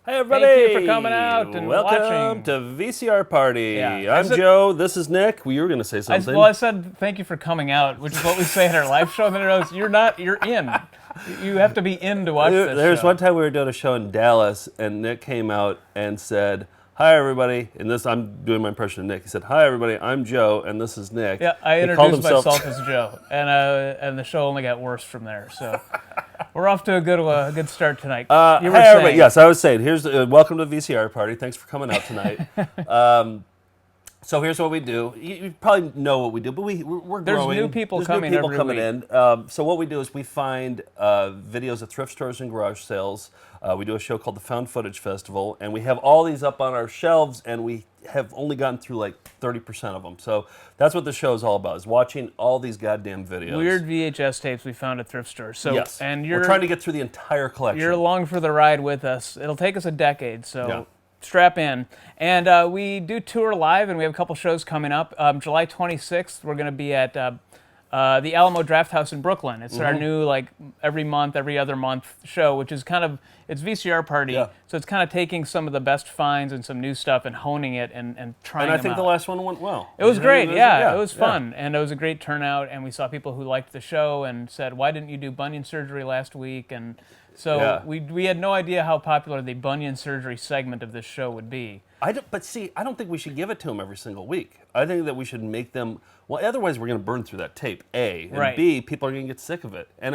Hey everybody! Thank you for coming out and Welcome watching. to VCR Party. Yeah. I'm Joe. This is Nick. Well, you were going to say something. I said thank you for coming out, which is what we say at our live show. And then I goes, you're not. You're in. You have to be in to watch this There's show. one time we were doing a show in Dallas, and Nick came out and said, "Hi everybody." And this, I'm doing my impression of Nick. He said, "Hi everybody. I'm Joe, and this is Nick." Yeah, I He called introduced myself as Joe, and the show only got worse from there. So we're off to a good start tonight. You were Hi everybody. saying. Yes, I was saying. Here's welcome to the VCR Party. Thanks for coming out tonight. So here's what we do. You probably know what we do, but we're There's growing. new people There's coming new people every coming week. in. So what we do is we find videos at thrift stores and garage sales. We do a show called the Found Footage Festival, and we have all these up on our shelves, and we have only gotten through like 30% of them. So that's what the show is all about, is watching all these goddamn videos. Weird VHS tapes we found at thrift stores. So, Yes. and we're trying to get through the entire collection. You're along for the ride with us. It'll take us a decade, so Yeah. strap in. And we do tour live, and we have a couple shows coming up. July 26th, we're going to be at the Alamo Draft House in Brooklyn. It's our new, like, every other month show, which is kind of, it's VCR Party. Yeah. So it's kind of taking some of the best finds and some new stuff and honing it and trying And I them think out. the last one went well. It was great, yeah. It was yeah. fun, and it was a great turnout, and we saw people who liked the show and said, why didn't you do bunion surgery last week? And so Yeah. we had no idea how popular the bunion surgery segment of this show would be. I don't think we should give it to them every single week. I think that we should make them, well, otherwise we're going to burn through that tape, A. And Right. B, people are going to get sick of it. And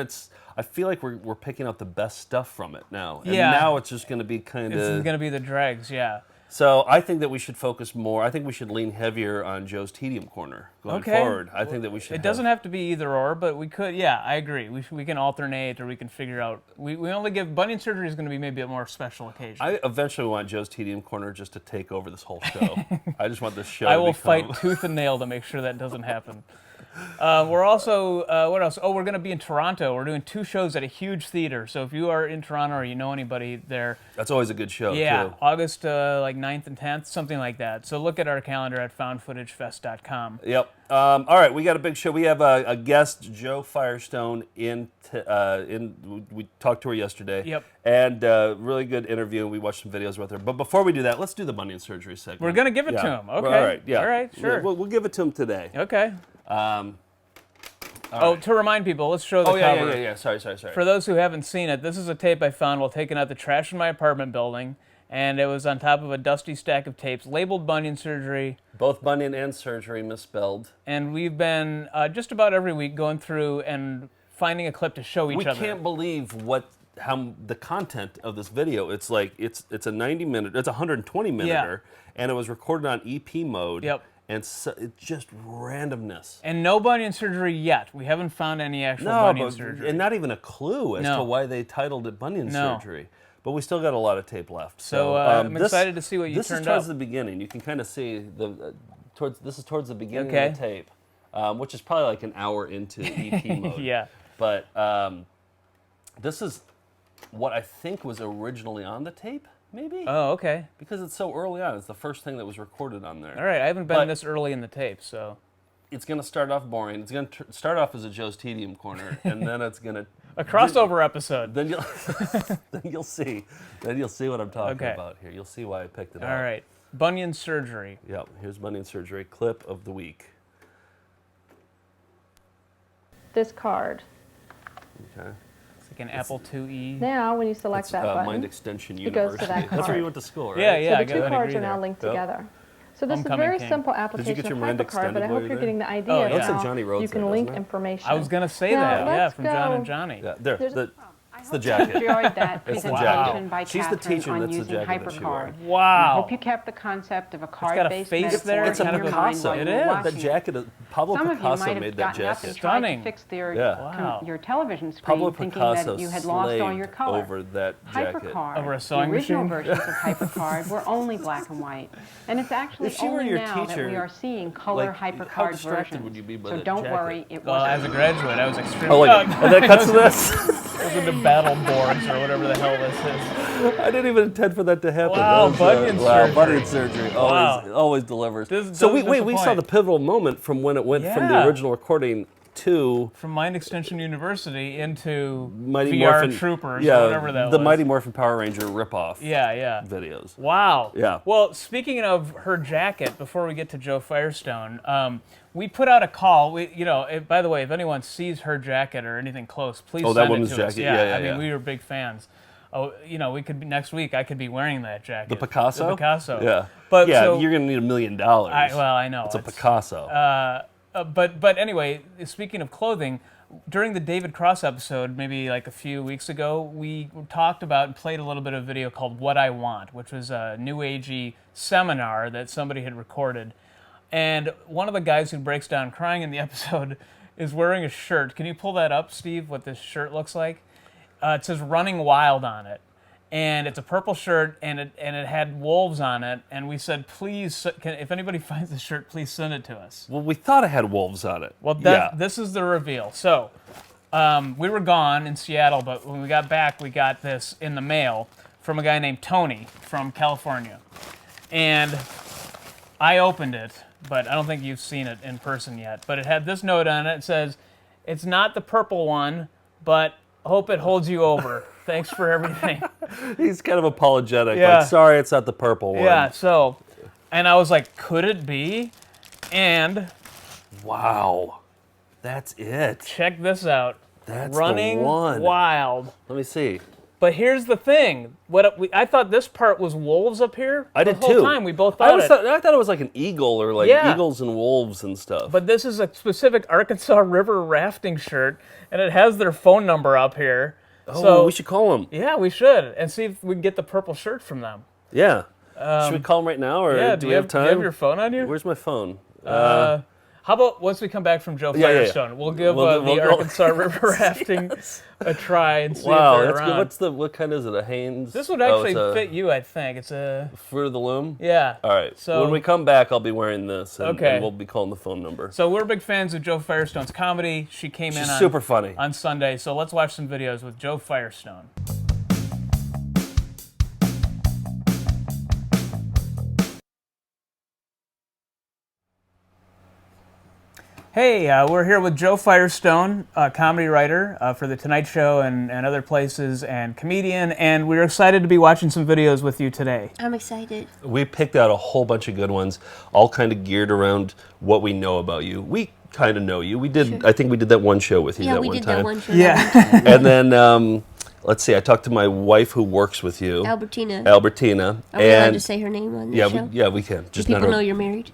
I feel like we're picking out the best stuff from it now. And Yeah. now it's just going to be kind This is of... going to be the dregs, yeah. So I think that we should focus more, I think we should lean heavier on Joe's Tedium Corner going Okay. forward. I think that we should It doesn't have to be either or, but we could, yeah, I agree. We can alternate, or we can figure out, we only give, bunion surgery is going to be maybe a more special occasion. I eventually want Joe's Tedium Corner just to take over this whole show. I just want this show I to will become... fight tooth and nail to make sure that doesn't happen. We're also, what else? Oh, we're going to be in Toronto. We're doing 2 shows at a huge theater. So if you are in Toronto or you know anybody there, That's always a good show, yeah, too. August like 9th and 10th, something like that. So look at our calendar at foundfootagefest.com. Yep. All right, we got a big show. We have a guest, Joe Firestone, we talked to her yesterday. Yep. And really good interview. We watched some videos with her. But before we do that, let's do the bunion surgery segment. We're going to give it to Yeah. him. Okay. All right, yeah. All right, sure. We'll give it to him today. Okay. All right. To remind people, let's show the Oh, yeah, cover. yeah. Sorry. For those who haven't seen it, this is a tape I found while taking out the trash in my apartment building, and it was on top of a dusty stack of tapes labeled bunion surgery. Both bunion and surgery misspelled. And we've been just about every week going through and finding a clip to show each other. We can't believe how the content of this video. It's like it's a 90-minute, it's a 120-minuter, and it was recorded on EP mode. Yep. And so, it's just randomness. And no bunion surgery yet. We haven't found any actual bunion surgery. And not even a clue as to No. wise they titled it bunion No. surgery. But we still got a lot of tape left. So I'm excited to see what you This turned is towards up. the beginning. You can kind of see this is towards the beginning Okay. of the tape, which is probably like an hour into EP mode. Yeah. But this is what I think was originally on the tape, maybe? Oh, okay. Because it's so early on. It's the first thing that was recorded on there. All right, I haven't been But- this early in the tape, so. It's going to start off boring. It's going to start off as a Joe's Tedium Corner, and then it's going to... A crossover episode. Then you'll see what I'm talking Okay. about here. You'll see why I picked it up. All right. Bunion surgery. Yep, here's bunion surgery clip of the week. This card. Okay. It's like an Apple IIe. Now, when you select It's that button, Mind Extension it goes to University. that That's where card. you went to school, right? Yeah, yeah. so I the got two that cards degree are now there. linked Yep. together. So this is a Homecoming very king. simple Did you application get your of Mind HyperCard, but I Extended while hope you're you're there? getting the idea Oh, of yeah. Looks like how Johnny Rhodes you can there, link doesn't it? information. I was going to say Now, that, yeah, let's from John and go- Johnny. Yeah, there. There's- It's the jacket. Enjoyed that It's the presentation jacket. by She's the Catherine teacher, on that's the using jacket that she wore. HyperCard. I Wow. hope you kept the concept of a got a card-based face metaphor there, It's a in kind your of a mind Picasso. while you It were is. That watching it. jacket, Pablo Some of you Picasso might made have that gotten up jacket. and tried Stunning. to fix your, Yeah. Wow. your television screen Pablo thinking Picasso that you had lost all your slaved color. over that jacket. HyperCard, Over a sewing the original machine? versions of HyperCard were only black and white. And it's actually If she were only your now teacher, that we are seeing color like, how HyperCard distracted versions. would you be by So that don't jacket? worry, it Well, as wasn't. a graduate, I was extremely... Oh, like, and then cuts to this. Goes into battle boards or whatever the hell this is. I didn't even intend for that to happen. Wow, That was, bunion wow, surgery. bunion surgery. Wow. Always delivers. This So doesn't we saw the disappoint. pivotal moment from when it went from the Yeah. original recording 2. From Mind Extension University into Mighty VR Morphin Troopers, yeah, or whatever that the was. Mighty Morphin Power Ranger ripoff Yeah. videos. Wow. Yeah. Well, speaking of her jacket, before we get to Joe Firestone, we put out a call. By the way, if anyone sees her jacket or anything close, please Oh, send that it woman's to jacket. us. Yeah, I mean, yeah. we were big fans. Oh, we could be next week. I could be wearing that jacket. The Picasso? The Picasso. Yeah. But yeah, so, you're going to need $1 million. I know. It's a Picasso. But anyway, speaking of clothing, during the David Cross episode, maybe like a few weeks ago, we talked about and played a little bit of video called What I Want, which was a new agey seminar that somebody had recorded. And one of the guys who breaks down crying in the episode is wearing a shirt. Can you pull that up, Steve, what this shirt looks like? It says Running Wild on it. And it's a purple shirt, and it had wolves on it. And we said, please, if anybody finds this shirt, please send it to us. Well, we thought it had wolves on it. Well, yeah. this is the reveal. So, we were gone in Seattle, but when we got back, we got this in the mail from a guy named Tony from California. And I opened it, but I don't think you've seen it in person yet. But it had this note on it. It says, it's not the purple one, but hope it holds you over. Thanks for everything. He's kind of apologetic. Yeah. Like, sorry, it's not the purple one. Yeah, so, and I was like, could it be? And Wow. That's it. check this out. That's Running the one. Wild. Let me see. But here's the thing. I thought this part was wolves up here. I did the whole too. time we both I thought it. I thought it was like an eagle or like Yeah. eagles and wolves and stuff. But this is a specific Arkansas River rafting shirt, and it has their phone number up here. oh, so we should call them. yeah, we should, and see if we can get the purple shirt from them. Yeah. should we call them right now, or Yeah, do we have time? Do you have your phone on you? Where's my phone? How about once we come back from Joe Yeah, yeah, yeah. Firestone, we'll give We'll the go- Arkansas River rafting a try and see Wow, if they're that's good. around. What kind is it? A Hanes? This would Oh, actually it's a fit you, I think. It's a Fruit of the Loom. yeah. All right. So when we come back, I'll be wearing this, and, Okay. and we'll be calling the phone number. So we're big fans of Joe Firestone's comedy. She came in She's on super funny. on Sunday. So let's watch some videos with Joe Firestone. Hey, we're here with Joe Firestone, a comedy writer for The Tonight Show and other places, and comedian, and we're excited to be watching some videos with you today. I'm excited. We picked out a whole bunch of good ones, all kind of geared around what we know about you. We kind of know you. We did. Sure. I think we did that one show with you Yeah, that we one did time. that one show. Yeah. And then let's see. I talked to my wife who works with you, Albertina. Albertina. Are we allowed and to say her name on the yeah, show? we can. Do Just people not her. know you're married?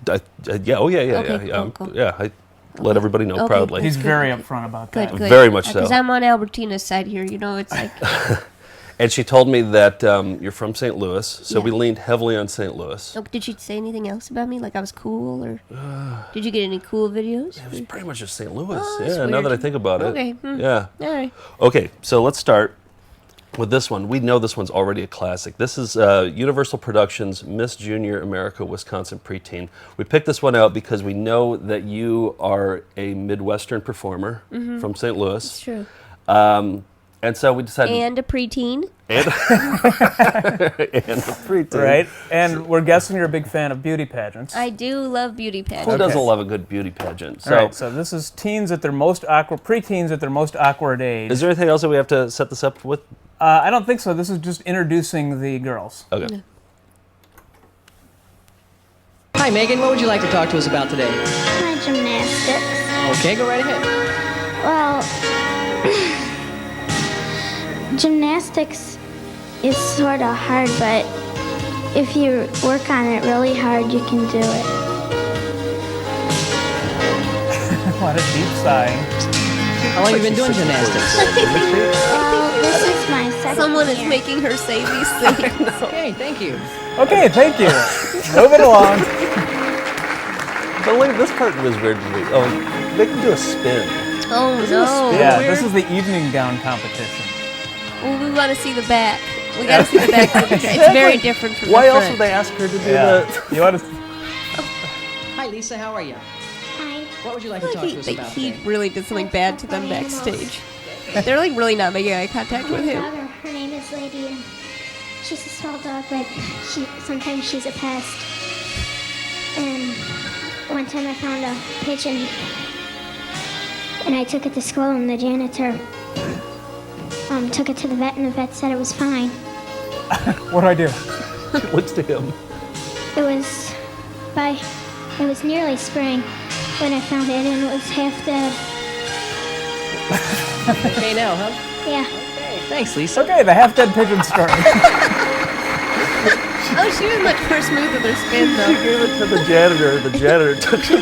Yeah. Oh yeah. Okay, Yeah. cool. Yeah. I let everybody know Okay, proudly. He's good. very upfront about Good, that. good. Very much so. Because I'm on Albertina's side here. You know, it's like, And she told me that you're from St. Louis, so Yeah. we leaned heavily on St. Louis. oh, did she say anything else about me? Like I was cool, or did you get any cool videos? It was pretty much just St. Louis. Oh, yeah. that's Now that I weird. think about it. Okay, Yeah. All right. Okay, so let's start with this one. We know this one's already a classic. This is Universal Productions' Miss Junior America Wisconsin Preteen. We picked this one out because we know that you are a Midwestern performer from St. Louis. It's true. And so we decided... And a preteen. And a preteen. Right? And we're guessing you're a big fan of beauty pageants. I do love beauty Who pageants. doesn't love a good beauty pageant? So, All right, so this is teens at their most awkward, preteens at their most awkward age. is there anything else that we have to set this up with? I don't think so. This is just introducing the girls. Okay. Hi, Megan. What would you like to talk to us about today? My gymnastics. Okay, go right ahead. Well, gymnastics is sort of hard, but if you work on it really hard, you can do it. What a deep sigh. How long have you been doing gymnastics? Well, this is my second Someone is year. making her say these things. Okay, thank you. Okay, thank you. Moving along. But look, this part was weird to me. Oh, they can do a spin. Oh no. Yeah, weird? this is the evening gown competition. Well, we want to see the back. We got to see the back of the dress. It's very different from Why the else front. would they ask her to do Yeah. that? You want to? Hi, Lisa. How are you? Hi. What would you like to talk to us about He today? really did something bad to them backstage. They're like really not making eye contact with him. Daughter, her name is Lady, and she's a small dog, but sometimes she's a pest. And one time I found a pigeon and I took it to school, and the janitor took it to the vet, and the vet said it was fine. What do I do? Looks to him. It was nearly spring when I found it, and it was half dead. Okay now, huh? Yeah. Thanks, Lisa. Okay, the half-dead pigeon story. Oh, she was much more smooth with her spin, She though. gave it to the janitor. The janitor took it.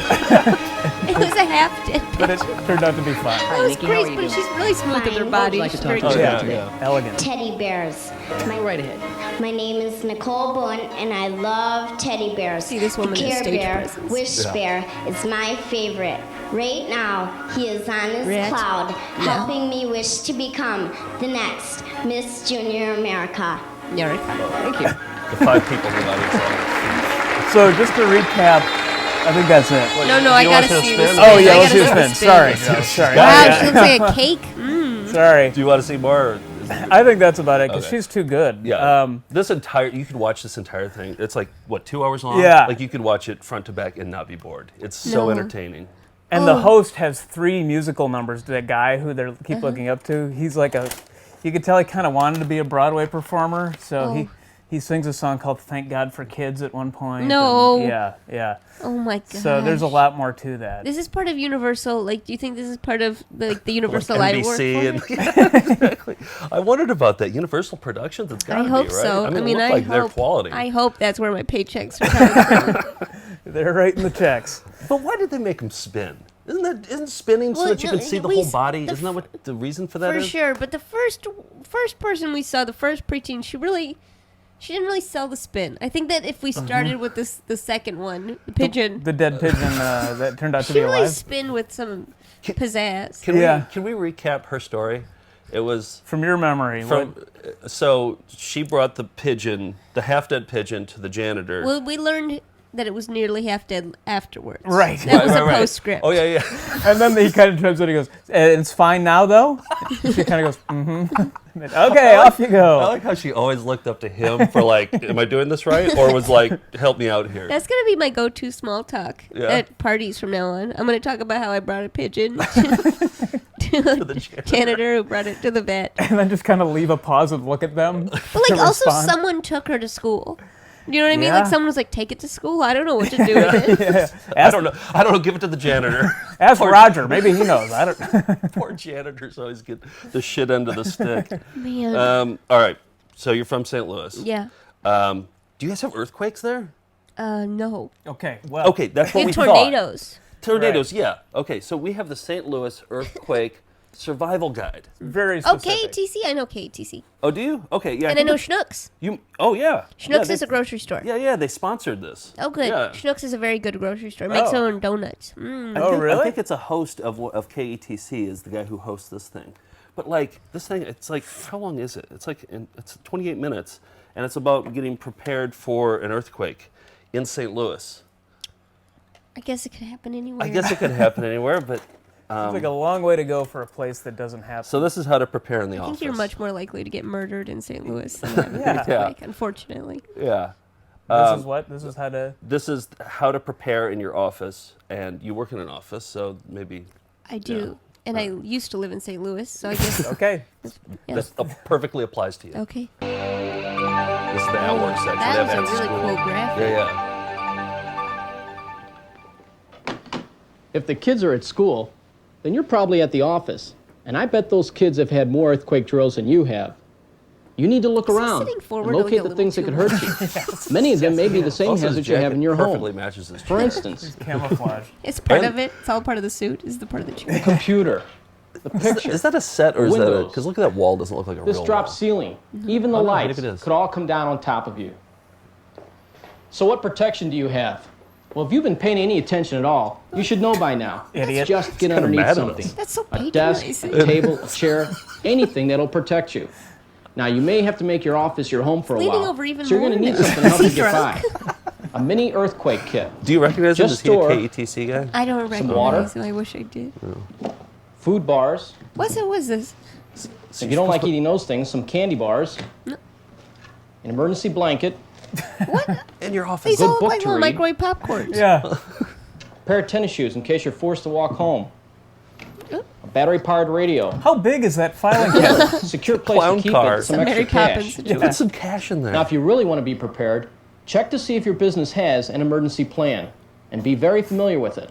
It was a half-dead But it pigeon. turned out to be fun. Hi, That was Nikki. How are great, you but doing? she's really smooth with her Fine. body. I'd like to She's talk very to you Oh, cute. about yeah, today. yeah. Elegant. Teddy bears. Go right ahead. My name is Nicole Boone, and I love teddy bears. See this woman the as Care stage Bear, presence. Wish Bear is my favorite. Right now, he is on his Rich? cloud, helping me wish to become the next Miss Junior America. Yeah, Thank you. The 5 people in the audience. So just to recap, I think that's it. No, I You want gotta to see spin? the spin. Oh, yeah, I let's gotta do a see the spin. Sorry. Sorry. Wow, Yeah. she looks like a cake. Sorry. Do you want to see more? Or is it- I think that's about it, because Okay. she's too good. Yeah. You could watch this entire thing. It's like, what, 2 hours long? Yeah. Like you could watch it front to back and not be bored. It's so No. entertaining. And the host has 3 musical numbers. That guy who they keep looking up to, he's like you could tell he kind of wanted to be a Broadway performer. So he sings a song called "Thank God for Kids" at one point. No. and yeah. Oh my god. So there's a lot more to that. This is part of Universal. Like, do you think this is part of the Universal Like I work NBC for? and exactly. I wondered about that. Universal Productions. It's got I to hope be right. so. I mean, I mean, it looked I like their hope. quality. I hope that's where my paychecks are coming from. They're writing the checks. But why did they make them spin? Isn't spinning so Well, that you no, can see the we whole s- body? the Isn't that what the reason for that For is? sure, but the first person we saw, the first preaching, she didn't really sell the spin. I think that if we started with the second one, the pigeon, The dead pigeon that turned out to she be really alive. spin with some pizzazz. Can we recap her story? It was From your memory, so she brought the pigeon, the half-dead pigeon, to the janitor. Well, we learned that it was nearly half dead afterwards. Right. That was a Right. postscript. Oh yeah. and then he kind of turns and he goes, "It's fine now, though." She kind of goes, "Mm-hmm." Okay, off you I go. like how she always looked up to him for like, am I doing this right? Or was like, help me out here. That's gonna be my go-to small talk Yeah. at parties from now on. I'm gonna talk about how I brought a pigeon to the janitor who brought it to the vet. And then just kind of leave a pause and look at them. But like, to also respond. someone took her to school. You know what I mean? Yeah. Like someone was like, "Take it to school." I don't know what to do with it. I don't know. Give it to the janitor. Ask Roger. Maybe he knows. I don't. Poor janitors always get the shit end of the stick. Man. All right. So you're from St. Louis. Yeah. Do you guys have earthquakes there? No. Okay. Well. Okay, that's what And we thought. tornadoes. Tornadoes, yeah. Okay, so we have the St. Louis Earthquake Survival Guide. Very Oh, specific. KATC? I know KATC. Oh, do you? Okay, yeah. And I know think Schnucks. Oh, yeah. Schnucks yeah, is a grocery store. Yeah, they sponsored this. Oh, good. Yeah. Schnucks is a very good grocery store. Makes their own donuts. Mm. Oh, I really? think it's a host of KETC is the guy who hosts this thing. But like this thing, it's like, how long is it? It's like it's 28 minutes, and it's about getting prepared for an earthquake in St. Louis. I guess it could happen anywhere. I guess it could happen anywhere, but It's like a long way to go for a place that doesn't happen. so this is how to prepare in the I office. think you're much more likely to get murdered in St. Louis than have an Yeah. earthquake, unfortunately. Yeah. This is what? This is how to. This is how to prepare in your office, and you work in an office, so maybe I do. And I used to live in St. Louis, so I guess. Okay. Yeah. this perfectly applies to you. Okay. This is the at work section. They have That was a at really school. cool graphic. Yeah. If the kids are at school, then you're probably at the office. And I bet those kids have had more earthquake drills than you have. You need to look around sitting and forward locate like a the things that little could hurt you. Many of them may be the same Also, his hazards you have jacket in your perfectly home. matches his For chair. instance, Camouflage. It's part And- of it. It's all part of the suit. Is the part of the the chair. computer, the picture, Is that a set or is that a? Windows. Because look at that wall. Doesn't look like a this real drop wall. ceiling, even the Oh, no, what lights if it is? could all come down on top of you. So what protection do you have? Well, if you've been paying any attention at all, you should know by now. Idiot. Just get kinda underneath mad at something. us. That's so A desk, patronizing. a table, a chair, anything that'll protect you. Now, you may have to make your office your home for a Leaning while. over even so you're going to more need now. something to help you Is he get by. drunk? A mini earthquake kit. Do you recognize him? Just Is he a store- KETC guy? I don't water? recognize him. I wish I did. Food bars. What's this? If you don't like eating those things, some candy bars. An emergency blanket. In your office. These good all look book like to little read. microwave popcorns. Yeah. A pair of tennis shoes in case you're forced to walk home. battery-powered radio, How big is that filing cabinet? secure place Clown to keep car. it, some Mary extra cash. Poppins. You put some cash in there. Now, if you really want to be prepared, check to see if your business has an emergency plan, and be very familiar with it.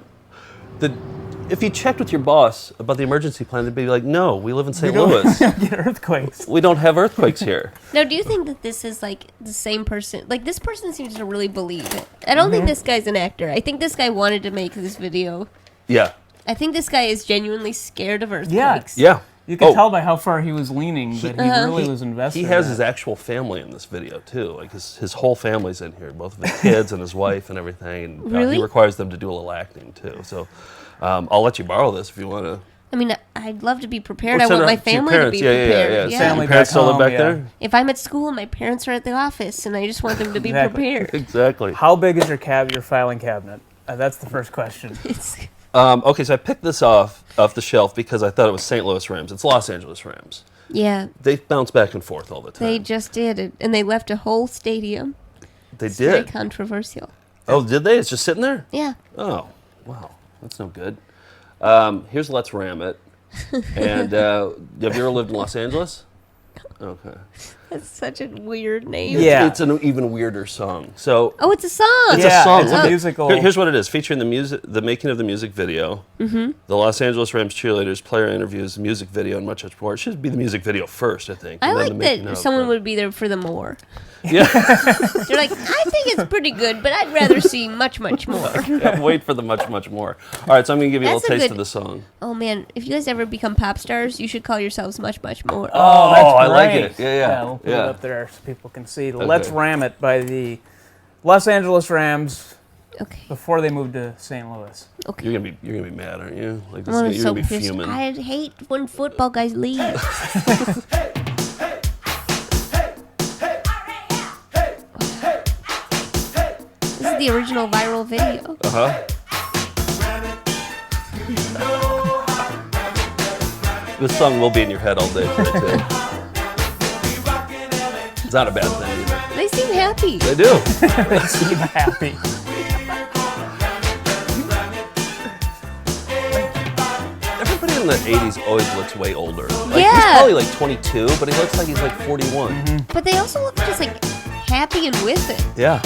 If you checked with your boss about the emergency plan, they'd be like, "No, we live in St. don't- Louis. Get earthquakes. We don't have earthquakes here." Now, do you think that this is like the same person? Like, this person seems to really believe it. I don't think this guy's an actor. I think this guy wanted to make this video. Yeah, I think this guy is genuinely scared of earthquakes. yeah. You can Oh, tell by how far he was leaning that he really was invested. He has his actual family in this video too. Like his whole family's in here, both of his kids and his wife and everything. And Really? he requires them to do a little acting too. So I'll let you borrow this if you want to. I mean, I'd love to be prepared. Or I send want it my out to your family to parents. be Yeah. prepared. Send Family your parents back still live home, back yeah. there? If I'm at school, my parents are at the office, and I just want them to be Exactly. prepared. Exactly. How big is your filing cabinet? That's the first question. It's, Okay, so I picked this off the shelf because I thought it was St. Louis Rams. It's Los Angeles Rams. yeah, They bounce back and forth all the time. they just did it, and they left a whole stadium. They It's very did. controversial. Oh, did they? It's just sitting there? Yeah. Oh, wow. That's no good. Here's Let's Ram It. And have you ever lived in Los Angeles? Okay. That's such a weird name. Yeah. It's an even weirder song. So Oh, it's a song. it's Yeah, a song. it's a Look at- musical. Here's what it is: featuring the making of the music video, the Los Angeles Rams cheerleaders, player interviews, music video, and much more. It should be the music video first, I think. I and then like the making that of, someone but- would be there for the more. Yeah. They're like, I think it's pretty good, but I'd rather see much, much more. Yeah, wait for the much more. All right, so I'm gonna give you a That's little a taste good- of the song. Oh man, if you guys ever become pop stars, you should call yourselves much, much more. Oh, that's I like great. it. Yeah. We'll put Yeah. it up there so people can see. Let's Ram It by the Los Angeles Rams Okay. before they moved to St. Louis. Okay. You're gonna be mad, aren't you? Like this, I'm you're so gonna be pissed. fuming. I hate when football guys leave. This is the original viral video. This song will be in your head all day today, too. It's not a bad thing either. They seem happy. They do. They seem happy. Everybody in the 80s always looks way older. Like, Yeah. He's probably like 22, but he looks like he's like 41. But they also look just like happy and with it. Yeah.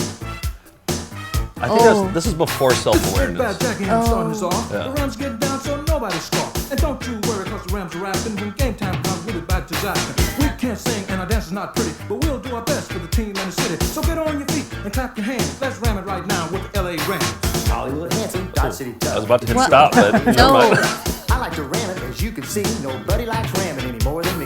I think Oh. this is before self-awareness. Jackie and starting us off. Yeah. The Rams get down so nobody scoff. And don't you worry, cause the Rams are rapping. When game time comes, we'll be back to Jackson. We can't sing and our dance is not pretty, but we'll do our best for the team and the city. So get on your feet and clap your hands. Let's ram it right now with the LA Rams. Hollywood handsome, Dodge City tough. I was about to hit What? stop, but never No. mind. I like to ram it, as you can see. Nobody likes ramming any more than me.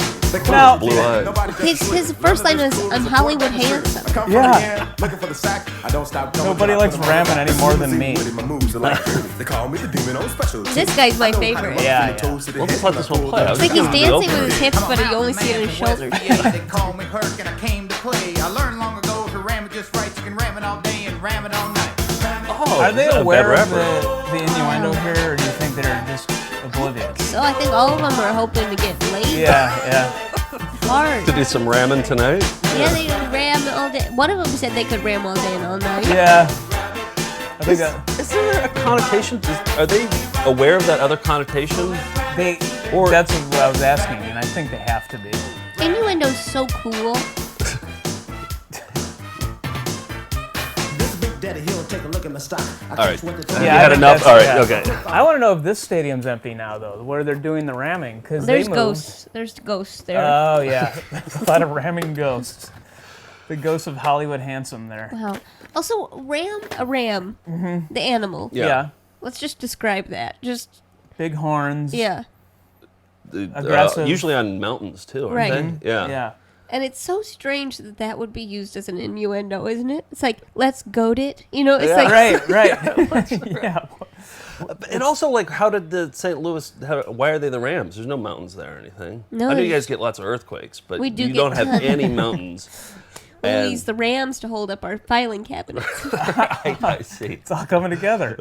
Now- Blue eyes. His first line was, "I'm Hollywood handsome." Yeah. Looking for the sack. I don't stop coming. Nobody likes ramming any more than me. My moves are like they call me the demon on special. This guy's my favorite. Yeah, Well, let's let this one play. I was It's like he's gonna do the dancing with opener. his hips, but you only see it in his shoulders. They call me Herc and I came to play. I learned long ago if you ram it just right, you can ram it all day and ram it all night. Oh, Are they he's not a bad aware of rapper. the innuendo here, or do you think they're just oblivious? So I think all of them are hoping to get laid Yeah. hard. To do some ramming tonight? Yeah, they ram all day. One of them said they could ram all day and all night. Yeah. I think Is there a connotation? Are they aware of that other connotation? they. Or- That's what I was asking, and I think they have to be. Innuendo's so cool. This Big Daddy Hill, take a look at my stock. All right. Catch what the You Yeah, I had think enough? that's- All right, yeah. okay. I want to know if this stadium's empty now, though, where they're doing the ramming, because There's they moved. ghosts. There's ghosts there. Oh yeah, a lot of ramming ghosts. The ghosts of Hollywood handsome there. Wow. Also, a ram, the animal. Yeah. Let's just describe that. Just, Big horns. yeah. Aggressive. Usually on mountains, too, aren't Right. they? Yeah. Yeah. And it's so strange that that would be used as an innuendo, isn't it? It's like, let's goat it. You know, it's Yeah. like, Right. Yeah. And also, like, how did the St. Louis? Why are they the Rams? There's no mountains there or anything. No, I know you there's- guys get lots of earthquakes, but We do you get don't have tons. any mountains. we'll And- use the rams to hold up our filing cabinets. I see. It's all coming together.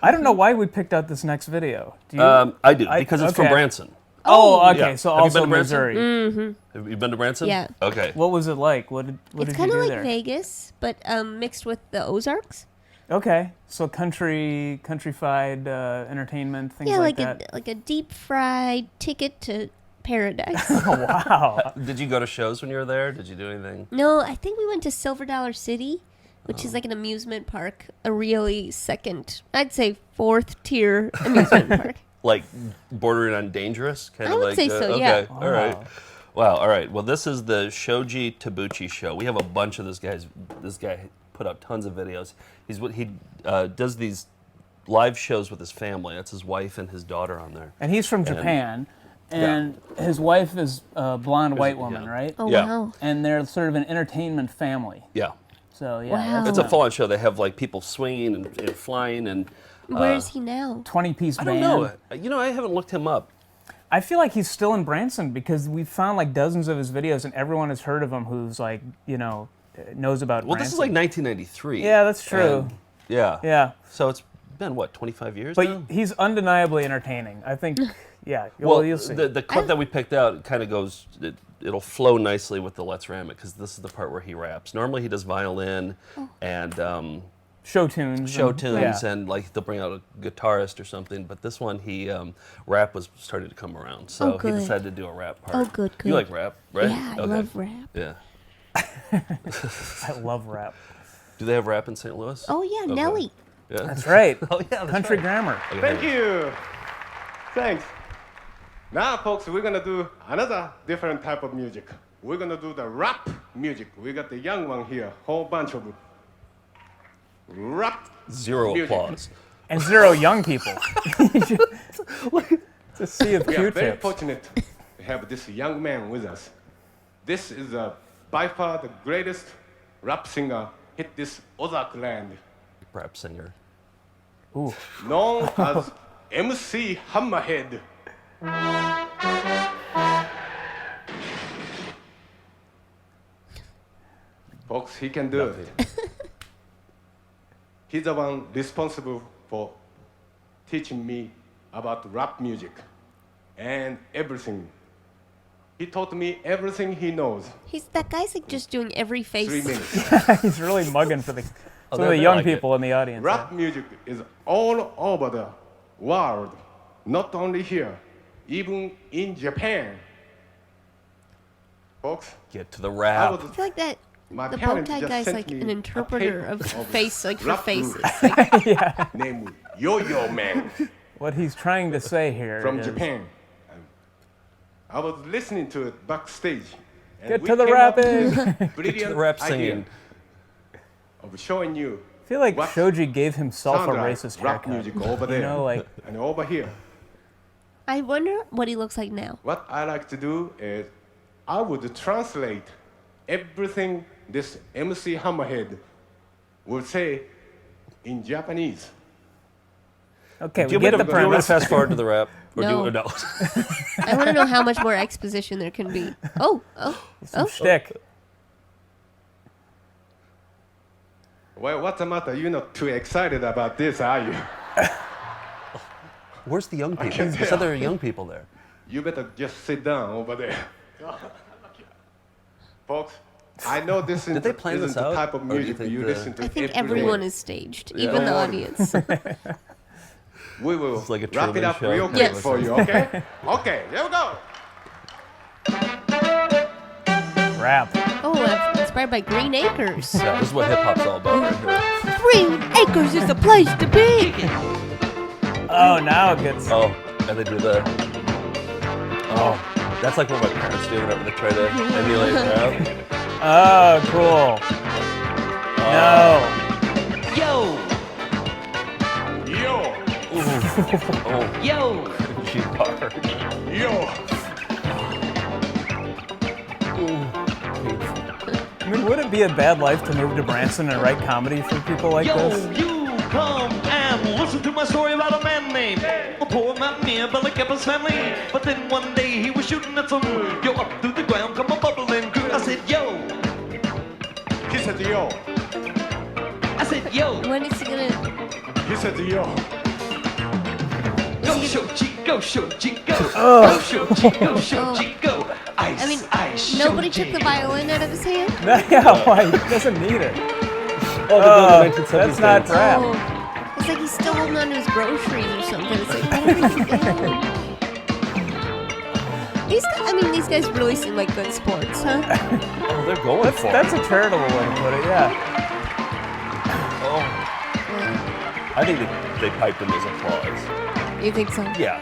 I don't know why we picked out this next video. Do you? I do because it's from okay. Branson. Oh, okay. Yeah. So Have you also been to Branson? Missouri. Have you been to Branson? Yeah. Okay. What was it like? What It's did you kind do of like there? Vegas, but mixed with the Ozarks. Okay, so countrified entertainment, things Yeah, like like that. a deep fried ticket to paradise. Oh, wow. Did you go to shows when you were there? Did you do anything? No, I think we went to Silver Dollar City, which is like an amusement park, a really I'd say fourth tier amusement park. Like bordering on dangerous? Kind I of would like say so, okay. yeah. All right. Wow. All right. Well, this is the Shoji Tabuchi show. We have a bunch of this guy put out tons of videos. He does these live shows with his family. That's his wife and his daughter on there. And he's from Japan, and his wife is a blonde white woman, right? Oh, Yeah. wow. And they're sort of an entertainment family. Yeah. So, yeah. Wow. It's a full-on show. They have like people swinging and flying and. Where is he now? 20-piece I band. don't know. You know, I haven't looked him up. I feel like he's still in Branson because we found like dozens of his videos, and everyone has heard of him who's like, knows about Well, Branson. this is like 1993. Yeah, that's true. And, yeah. Yeah. So it's been what, 25 years But now? he's undeniably entertaining. I think, yeah. Well, You'll see. the clip that we picked out kind of goes. It'll flow nicely with the Let's Ram It because this is the part where he raps. Normally he does violin and show tunes. and like they'll bring out a guitarist or something. But this one, rap was starting to come around, so he decided to do a rap part. Oh, good. You like rap, right? Yeah, I love rap. Yeah. I love rap. Do they have rap in St. Louis? Oh, yeah, Nelly. Yeah. That's right. Oh yeah, that's Country right. grammar. Okay, Thank you. Thanks. Now, folks, we're going to do another different type of music. We're going to do the rap music. We got the young one here, whole bunch of rap Zero music. applause. And zero young people. It's a sea of We are very Q-tips. fortunate to have this young man with us. This is by far the greatest rap singer hit this Ozark land, Rap singer. Ooh. known as MC Hammerhead. Folks, he can do it. He's the one responsible for teaching me about rap music and everything. He taught me everything he knows. That guy's like just doing every face. 3 minutes. He's really mugging for some of the they young like it. people in the audience. Rap music is all over the world, not only here, even in Japan. Folks, Get to the I rap. was I feel like that My the bow parents tie just guy's sent like me an a interpreter paper of of face, like for rap faces. group. Like, named Yo-Yo Man What he's trying to say here from is, Japan. I was listening to it backstage. and Get we to the came up with rapping. a brilliant rap idea singing. of showing you I feel like what Shoji gave himself a sound like racist rap haircut. music over there You know, like and over here. I wonder what he looks like now. What I like to do is I would translate everything this MC Hammerhead would say in Japanese. okay, Do we you get the want to premise. fast forward to the rap? Or No. no. I want to know how much more exposition there can be. Oh. Some shtick. Well, what's the matter? You're not too excited about this, are you? Where's the young people? can You said tell. there are young people there. You better just sit down over there. Folks, I know this Did they plan isn't this the out? type of Or do you music think you the- listen to I think every everyone day. is staged, even the audience. We will It's like a wrap it Truman up Show real kind quick of a for thing. you, okay? Okay, here we go. Rap. Oh, inspired by Green Acres. Yeah, this is what hip hop's all about right here. Green Acres is the place to be. Oh, now it gets. Oh, and they do the. Oh, that's like what my parents do whenever they try to emulate rap. Oh, cool. No. Yo, Yo, Oh, yo. G part. yo. I mean, would it be a bad life to move to Branson and write comedy for people like Yo, this? you come and listen to my story about a man named a poor mountaineer, Billy kept his family. But then one day he was shooting at some, yo, up through the ground come a bubbling crew. I said, yo. He said yo. I said, yo. When is he gonna? He said yo. Go Shoji, go Shoji, go. Go Shoji, go Shoji, go. Ice, I mean, ice, nobody Shoji. took the violin out of his hand. Yeah, why? He doesn't need it. Oh, they're doing the 1970s that's not dance. rap. Oh, it's like he's still holding on to his groceries or something. It's like, oh. These guys really seem like good sports, huh? Oh, they're going for it. That's a charitable way to put it, yeah. Oh. I think they piped him as applause. You think so? Yeah.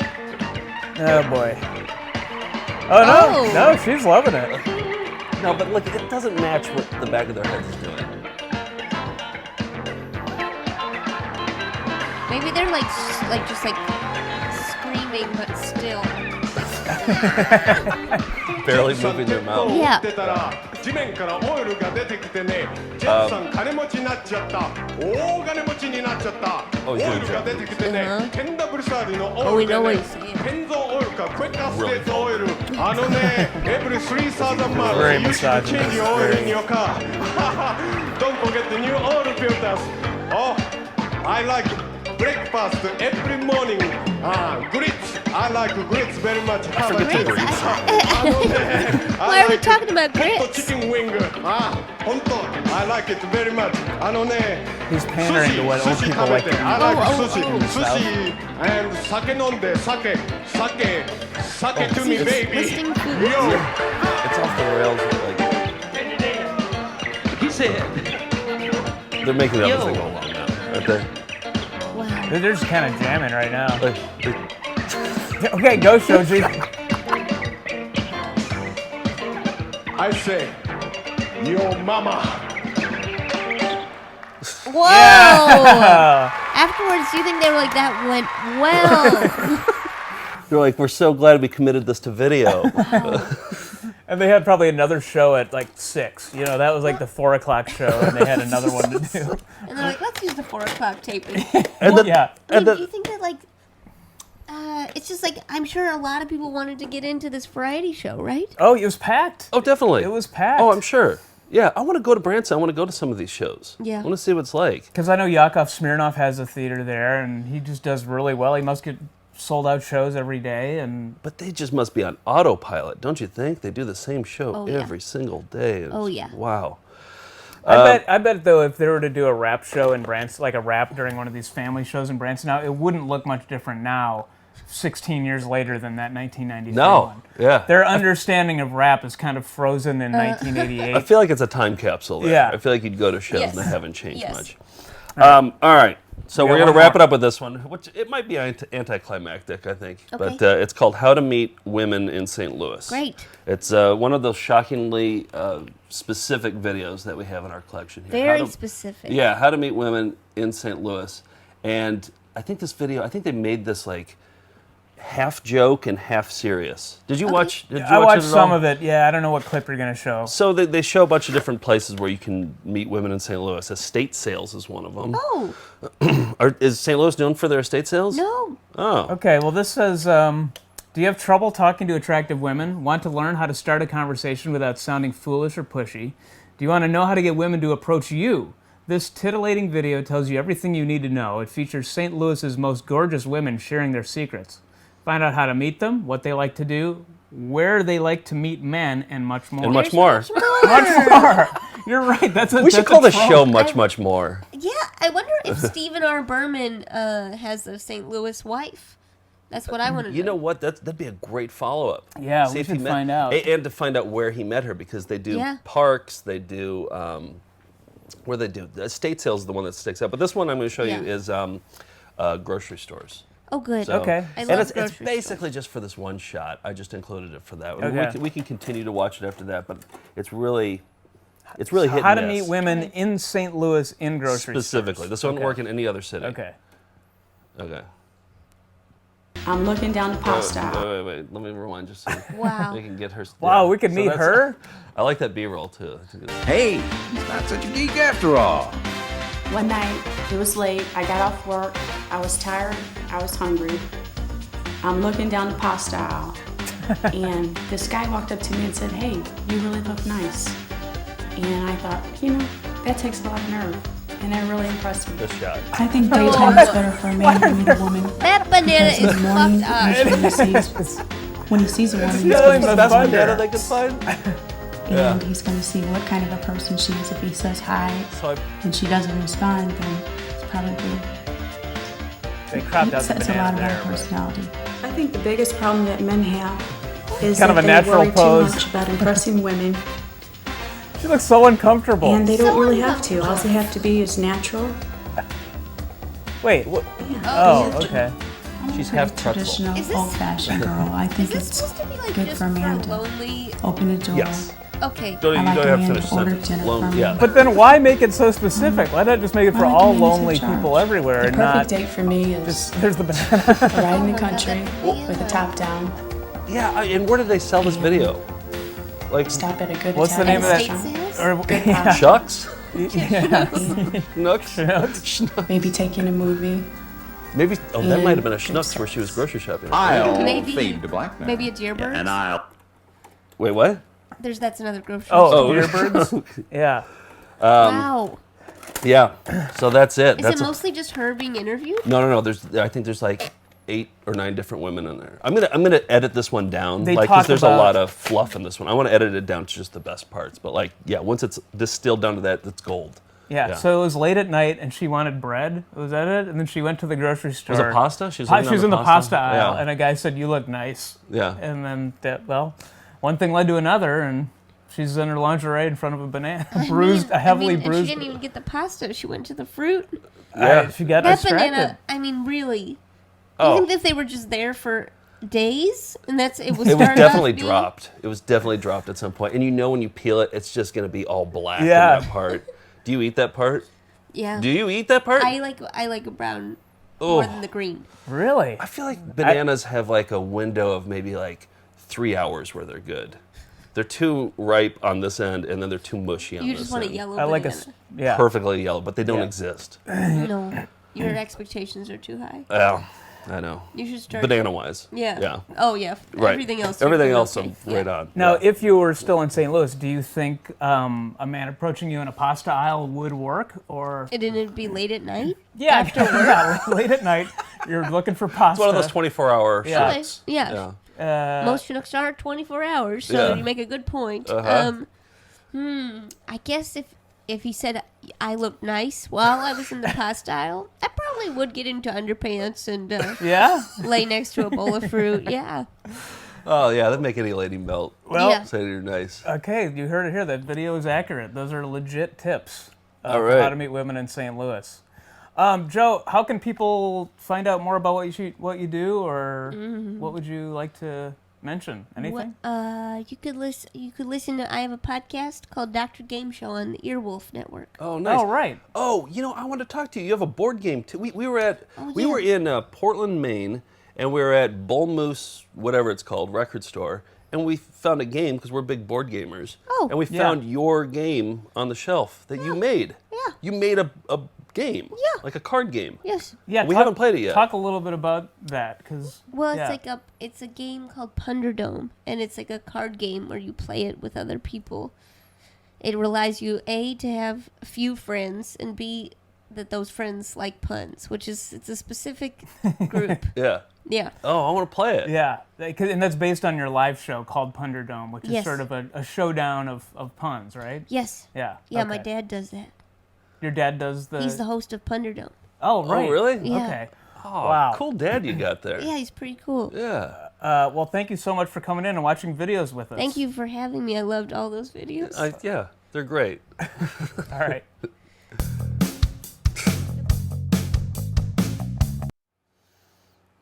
Oh boy. Oh no, Oh. no, she's loving it. No, but look, it doesn't match what the back of their heads is doing. Maybe they're just screaming, but still. Barely moving their mouth. Yeah. 地面からオイルが出てきてね、ジェイさん金持ちになっちゃった。大金持ちになっちゃった。オイルが出てきてね、ケンダブルサーディのオイルでね、ペンゾオイルかクエッカーステートオイル。あのね、every 3,000 miles, you should change your oil in your car. Don't forget the new oil filters. Oh, I like breakfast every morning. Grits. I like grits very much. I forget the grits. Why are we talking about grits? Chicken wing. I like it very much. He's pandering to what old people like to eat. I like sushi. Sushi and sake nonde. Sake to me, baby. Yo. It's off the rails. He said, They're making it up as they go along now, aren't they? They're just kind of jamming right now. Okay, go Shoji. I say, yo mama. Whoa! Yeah. Afterwards, do you think they were like, that went well? They're like, we're so glad we committed this to video. And they had probably another show at like 6. You know, that was like the 4 o'clock show, and they had another one to do. And they're like, let's use the 4 o'clock taping. And then, Yeah. Do you think that, like, it's just like, I'm sure a lot of people wanted to get into this variety show, right? Oh, it was packed. Oh, definitely. It was packed. Oh, I'm sure. Yeah, I want to go to Branson. I want to go to some of these shows. Yeah. I want to see what it's like. Because I know Yakov Smirnoff has a theater there, and he just does really well. He must get sold out shows every day, and But they just must be on autopilot, don't you think? They do the same show every single day. Oh, yeah. Wow. I bet though, if they were to do a rap show in Branson, like a rap during one of these family shows in Branson, now it wouldn't look much different now, 16 years later, than that 1993 one. Yeah. Their understanding of rap is kind of frozen in 1988. I feel like it's a time capsule there. Yeah. I feel like you'd go to shows Yes. and they haven't changed Yes. much. All right. So We we're got going to one wrap more. it up with this one, which it might be anticlimactic, I think. Okay. But it's called How to Meet Women in St. Louis. Great. It's one of those shockingly specific videos that we have in our collection here. Very specific. Yeah, How to Meet Women in St. Louis. And I think this video, I think they made this like half joke and half serious. Did you watch? Did you I watch watched it at some all? of it. Yeah, I don't know what clip you're going to show. So they show a bunch of different places where you can meet women in St. Louis. Estate sales is one of them. Oh, Is St. Louis known for their estate sales? no. Oh. Okay, well, this says, do you have trouble talking to attractive women? Want to learn how to start a conversation without sounding foolish or pushy? Do you want to know how to get women to approach you? This titillating video tells you everything you need to know. It features St. Louis's most gorgeous women sharing their secrets. Find out how to meet them, what they like to do, where they like to meet men, and much more. And much more. Much more. You're right. We should call the show Much More. Yeah, I wonder if Stephen R. Berman has a St. Louis wife. That's what I want to know. You know what? That'd be a great follow-up. Yeah, See we if he should met- find out. And to find out where he met her, because they do Yeah. parks, they do where they do the estate sales is the one that sticks out. But this one I'm going to show you Yeah. is grocery stores. Oh, good. So- Okay. I and love it's grocery basically just for this one shot. I just included it for that. Okay. We can continue to watch it after that, but it's really hit How and to miss. meet women in St. Louis in grocery Specifically. stores. This won't Okay. work in any other city. Okay. Okay. I'm looking down the pasta aisle. Wait. Let me rewind just so Wow. we can get her. Wow, we could meet that's- her? I like that B-roll too. Hey, he's not such a geek after all. One night, it was late. I got off work. I was tired. I was hungry. I'm looking down the pasta aisle. And this guy walked up to me and said, "Hey, you really look nice." And I thought, that takes a lot of nerve. And that really impressed me. Good shot. I think daytime is better for a man to meet a woman. That banana Because is in the morning, fucked up. when he sees a woman, he's killing going the to fun. Banana they could find. and he's going to see what kind of a person she is. If he says hi and she doesn't respond, then it's probably They cropped out the sets a banana lot of there, our but- personality. I think the biggest problem that men have is Kind of that a they natural worry pose. too much about impressing women, She looks so uncomfortable. and they don't really have to. All they have to be is natural. Wait, what? Yeah. Oh, okay. She's I'm a half pretty pretzel. traditional, old-fashioned girl. I think Is this it's supposed to be like good just for a man for to lonely? open a door. Yes. Okay. Don't, I you like don't a have man to to finish order sentence. dinner Lone- for me. yeah. But then why make it so specific? Why not just make it for Why all not manage lonely the charge? people everywhere The and perfect not date for me is just there's the banana. a ride in the country with a top down. Yeah, and where did they sell this video? Like, Stop at a good What's the name Italian of that? restaurant. Or, Good yeah. pasta. Chucks? Yeah. Nooks? Maybe taking a movie. Maybe, oh, that And might have been a good Schnucks where she was grocery shopping. I'll Maybe- fade to black now. Maybe a Deerbergs? And I'll... Wait, what? That's another grocery Oh, store. earbirds? Yeah. Wow. Yeah, so that's it. Is That's it mostly just her being interviewed? No. I think there's like 8 or 9 different women in there. I'm gonna edit this one down, They like, talk because there's about- a lot of fluff in this one. I want to edit it down to just the best parts. But like, yeah, once it's distilled down to that, it's gold. Yeah, so it was late at night and she wanted bread. Was that it? And then she went to the grocery store. Was it pasta? She was She looking was on in the the pasta pasta? aisle, Yeah. and a guy said, "You look nice." Yeah. And then, one thing led to another, and she's in her lingerie in front of a banana, a heavily And bruised. she didn't even get the pasta. She went to the fruit. She got That distracted. banana. I mean, really. Oh. You think that they were just there for days, and it was. It was started off definitely being- dropped. It was definitely dropped at some point. And you know when you peel it, it's just gonna be all black Yeah. in that part. Do you eat that part? Yeah. Do you eat that part? I like a brown Oh. more than the green. Really? I feel like bananas have like a window of maybe like 3 hours where they're good. They're too ripe on this end, and then they're too mushy on You this just want a end. yellow I like a banana. yeah. Perfectly yellow, but they don't Yeah. exist. No, your expectations are too high. Well, I know. You should start Banana-wise. Yeah. Yeah. Oh yeah. Right. Everything else. you're Everything doing else, okay. I'm right on. Now, Yeah. if you were still in St. Louis, do you think a man approaching you in a pasta aisle would work, or? And then it'd be late at night. Yeah, After work. yeah, late at night, you're looking for pasta. It's one of those 24-hour Yeah. Okay, Schnucks. yeah. Yeah. Most Chinooks are 24 hours, so Yeah. you make a good point. Uh-huh. I guess if he said I look nice while I was in the pasta aisle, I probably would get into underpants and Yeah? lay next to a bowl of fruit. Yeah. Oh, yeah, that'd make any lady melt. Well, Yeah. Say you're nice. okay, you heard it here. That video is accurate. Those are legit tips of All right. how to meet women in St. Louis. Joe, how can people find out more about what you do, or what would you like to mention? Anything? You could listen. You could listen to. I have a podcast called Dr. Game Show on the Earwolf Network. Oh, nice. Oh, right. Oh, I want to talk to you. You have a board game too. We were at we yeah. were in Portland, Maine, and we were at Bull Moose, whatever it's called, record store, and we found a game because we're big board gamers. Oh. And we Yeah. found your game on the shelf that you made. Yeah. You made a game. Yeah. Like a card game. Yes. Yeah, We haven't played it yet. Talk a little bit about that, because Well, it's a game called Punderdome, and it's like a card game where you play it with other people. It relies you A, to have a few friends, and B, that those friends like puns, it's a specific group. Yeah. Yeah. Oh, I want to play it. yeah, and that's based on your live show called Punderdome, which is Yes. sort of a showdown of puns, right? Yes. Yeah. Yeah, okay. my dad does that. Your dad does the. He's the host of Punderdome. Oh, right. Oh, really? Yeah. Okay. Oh, Wow. cool dad you got there. Yeah, he's pretty cool. Yeah. Well, thank you so much for coming in and watching videos with us. Thank you for having me. I loved all those videos. Yeah, they're great. All right.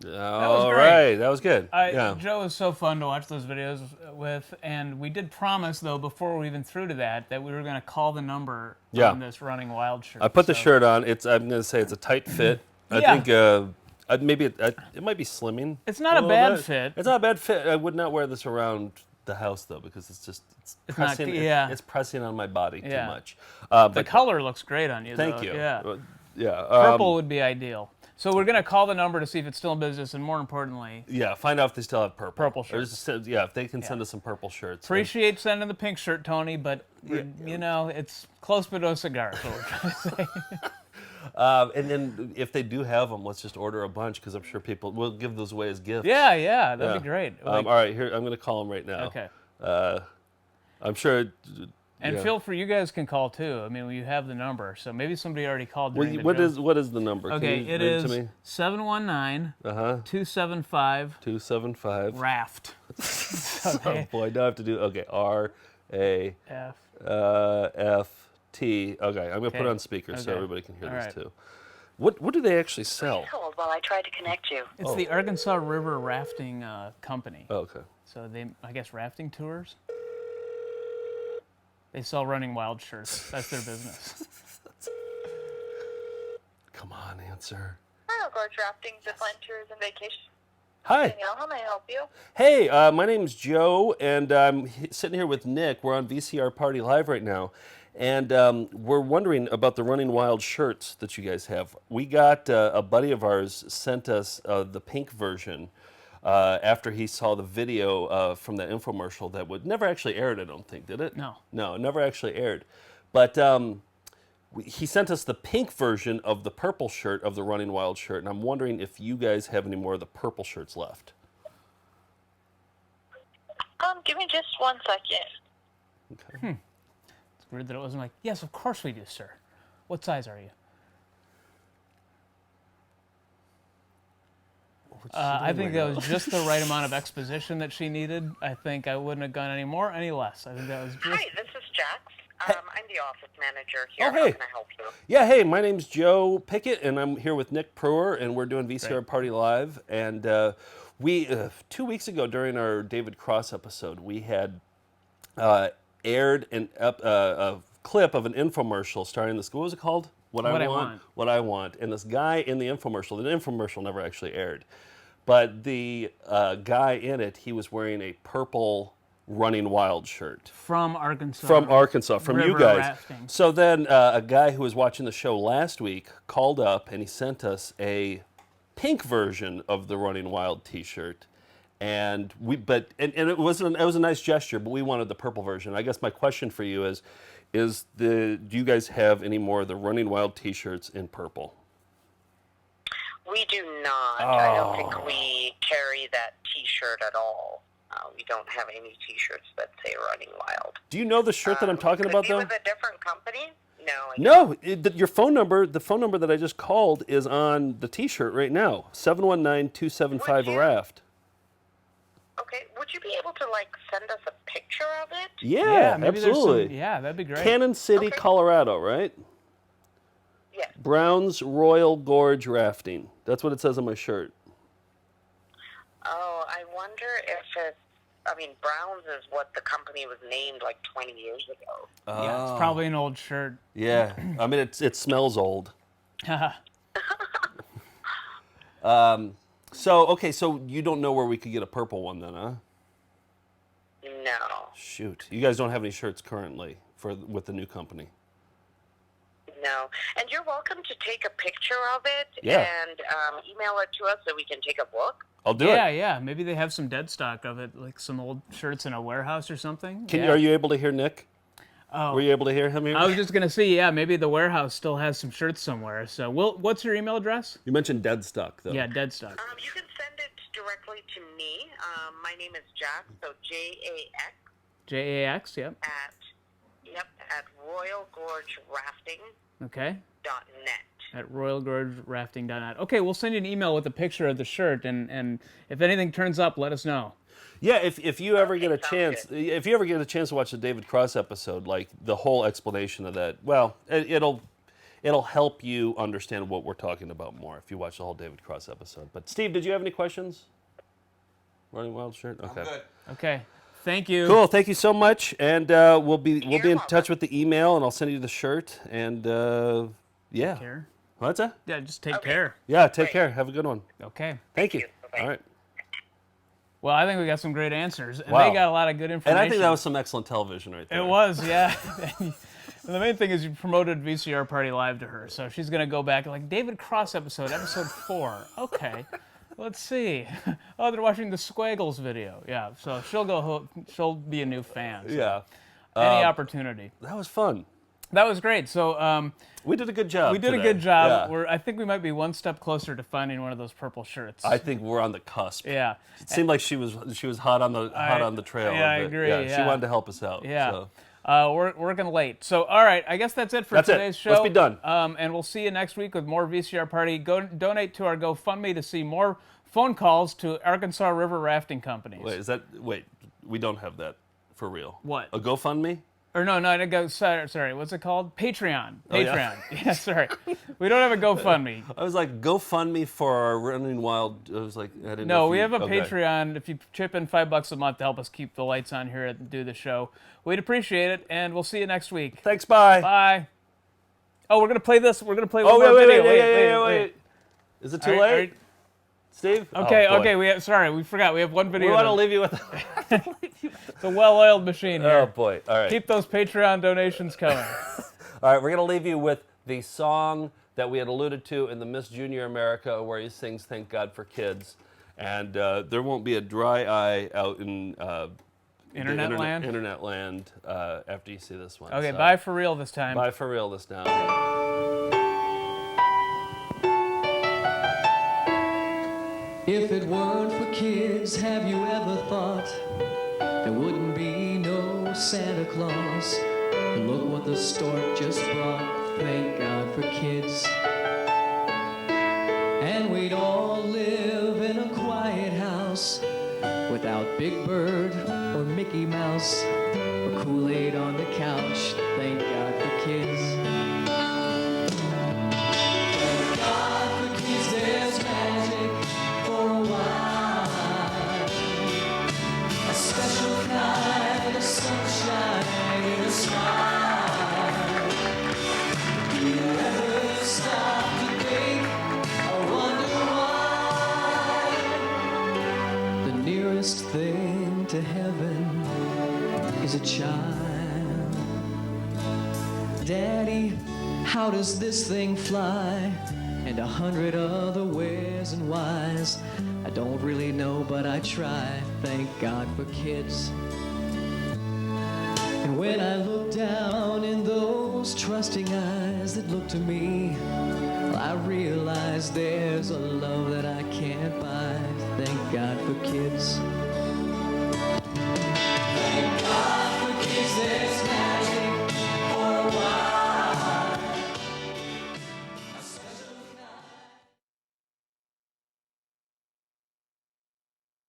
All great. right, that was good. Yeah. Joe was so fun to watch those videos with, and we did promise, though, before we even through to that we were going to call the number on this Running Wild shirt. I put the shirt on. I'm going to say it's a tight fit. I Yeah. think maybe it might be slimming. It's not a little bad bit. fit. It's not a bad fit. I would not wear this around the house though because it's not- pressing. yeah. It's pressing on my body Yeah. too much. The But color looks great on you, thank though. you. Yeah. Yeah. Purple would be ideal. So we're going to call the number to see if it's still in business, and more importantly, Yeah. Find out if they still have purple. Purple Or shirts. if they can send us some purple shirts. appreciate sending the pink shirt, Tony, but, it's close but no cigar, is what we're trying to say. And then if they do have them, let's just order a bunch because I'm sure people will give those away as gifts. Yeah, that'd be great. all right, here I'm going to call them right now. Okay. I'm sure. And yeah. feel free, you guys can call too. I mean, you have the number, so maybe somebody already called during the What show. is the number? Okay, Can you it read is to me? 719-275 275 RAFT. Oh boy, now I have to do RAFT. Okay, I'm gonna put it on speaker so everybody can hear this too. What do they actually sell? Please hold while I try to connect you. It's the Arkansas River Rafting Company. Oh, okay. So they, I guess, rafting tours. They sell Running Wild shirts. That's their business. Come on, answer. Hi, Gorge Rafting, Zipline Tours and Vacation. Hi. Danielle, how may I help you? Hey, my name's Joe, and I'm sitting here with Nick. We're on VCR Party Live right now, and we're wondering about the Running Wild shirts that you guys have. We got a buddy of ours sent us the pink version after he saw the video from that infomercial that would never actually aired, I don't think, did it? No. No, it never actually aired. But he sent us the pink version of the purple shirt of the Running Wild shirt, and I'm wondering if you guys have any more of the purple shirts left. Give me just 1 second. Okay. It's weird that it wasn't like, yes, of course we do, sir. What size are you? I think that was just the right amount of exposition that she needed. I think I wouldn't have gone any more, any less. I think that was just... Hi, this is Jax. I'm the office manager here. Oh, hey. How can I help you? Yeah, hey, my name's Joe Pickett, and I'm here with Nick Brewer, and we're doing VCR Party Live. And we 2 weeks ago during our David Cross episode, we had aired a clip of an infomercial starring this. What was it called? What I Want. What I Want. And this guy in the infomercial never actually aired, but the guy in it, he was wearing a purple Running Wild shirt. From Arkansas. From Arkansas, from River you guys. Rafting. So then a guy who was watching the show last week called up and he sent us a pink version of the Running Wild t-shirt. And it was a nice gesture, but we wanted the purple version. I guess my question for you do you guys have any more of the Running Wild t-shirts in purple? We do not. I don't think we carry that T-shirt at all. We don't have any T-shirts that say Running Wild. Do you know the shirt that I'm talking about, though? With a different company? No. Your phone number, the phone number that I just called, is on the T-shirt right now. 719-275-RAFT. Okay. Would you be able to send us a picture of it? Yeah, maybe absolutely. Yeah, that'd be great. Cannon City, Colorado, right? Yes. Browns Royal Gorge Rafting. That's what it says on my shirt. Oh, I wonder if Browns is what the company was named 20 years ago. Yeah, it's probably an old shirt. Yeah, I mean it smells old. So you don't know where we could get a purple one then, huh? No. Shoot, you guys don't have any shirts currently with the new company. No, and you're welcome to take a picture of it and email it to us so we can take a look. I'll do it. Yeah. Maybe they have some dead stock of it, like some old shirts in a warehouse or something. Are you able to hear Nick? Oh. Were you able to hear him here? I was just going to see, maybe the warehouse still has some shirts somewhere. So what's your email address? You mentioned dead stock, though. Yeah, dead stock. You can send it directly to me. My name is Jax, so Jax. Jax, yep. At Royal Gorge Rafting. Okay. .net. At royalgorgerafting.net. Okay, we'll send you an email with a picture of the shirt, and if anything turns up, let us know. Yeah, if you ever get a chance, to watch the David Cross episode, the whole explanation of that, well, it'll help you understand what we're talking about more if you watch the whole David Cross episode. But Steve, did you have any questions? Running Wild shirt. Okay. I'm good. Okay. Thank you. Cool. Thank you so much, and we'll be in touch with the email, and I'll send you the shirt, and yeah. Take care. What's that? Yeah, just take care. Yeah, take care. Have a good one. Okay. Thank you. All right. Well, I think we got some great answers, and Wow. they got a lot of good information. And I think that was some excellent television right there. It was, yeah. And the main thing is you promoted VCR Party Live to her, so she's going to go back and David Cross episode 4. Okay. Let's see. Oh, they're watching the Squiggles video. Yeah, so she'll be a new fan. So Yeah. Any opportunity. That was fun. That was great. So we did a good job. We did today. a good job. Yeah. I think we might be one step closer to finding one of those purple shirts. I think we're on the cusp. Yeah. It seemed like she was hot on the trail. Yeah, I of it. agree. Yeah, Yeah. she wanted to help us out. Yeah. So. We're working late. So, all right, I guess that's it for today's show. Let's be done. And we'll see you next week with more VCR Party. Go donate to our GoFundMe to see more phone calls to Arkansas River rafting companies. Wait, we don't have that for real. What? A GoFundMe? Or no, sorry, what's it called? Patreon. Oh, yeah. Patreon. Yeah, sorry. We don't have a GoFundMe. I was like, GoFundMe for our Running Wild. I was like, I didn't know. No, we have a Patreon. If you chip in $5 a month to help us keep the lights on here and do the show, we'd appreciate it, and we'll see you next week. Thanks, bye. Bye. Oh, we're gonna play this. We're gonna play. Oh, one more video. wait. Is it too late? Steve? Okay, we forgot. We have one video. We want to leave you with... It's a well-oiled machine here. Oh, boy. All right. Keep those Patreon donations coming. All right, we're going to leave you with the song that we had alluded to in the Miss Junior America where he sings Thank God for Kids. And there won't be a dry eye out in Internet land? Internet land after you see this one. Okay, bye for real this time. Bye for real this time. If it weren't for kids, have you ever thought there wouldn't be no Santa Claus? Look what the stork just brought, thank God for kids. And we'd all live in a quiet house without Big Bird or Mickey Mouse or Kool-Aid on the couch, thank God for kids. Thank God for kids, there's magic for a while, a special kind of sunshine in a smile. Do you ever stop to think or wonder why the nearest thing to heaven is a child? Daddy, how does this thing fly? And 100 other wheres and whys. I don't really know, but I try. Thank God for kids. And when I look down in those trusting eyes that look to me, I realize there's a love that I can't buy. Thank God for kids.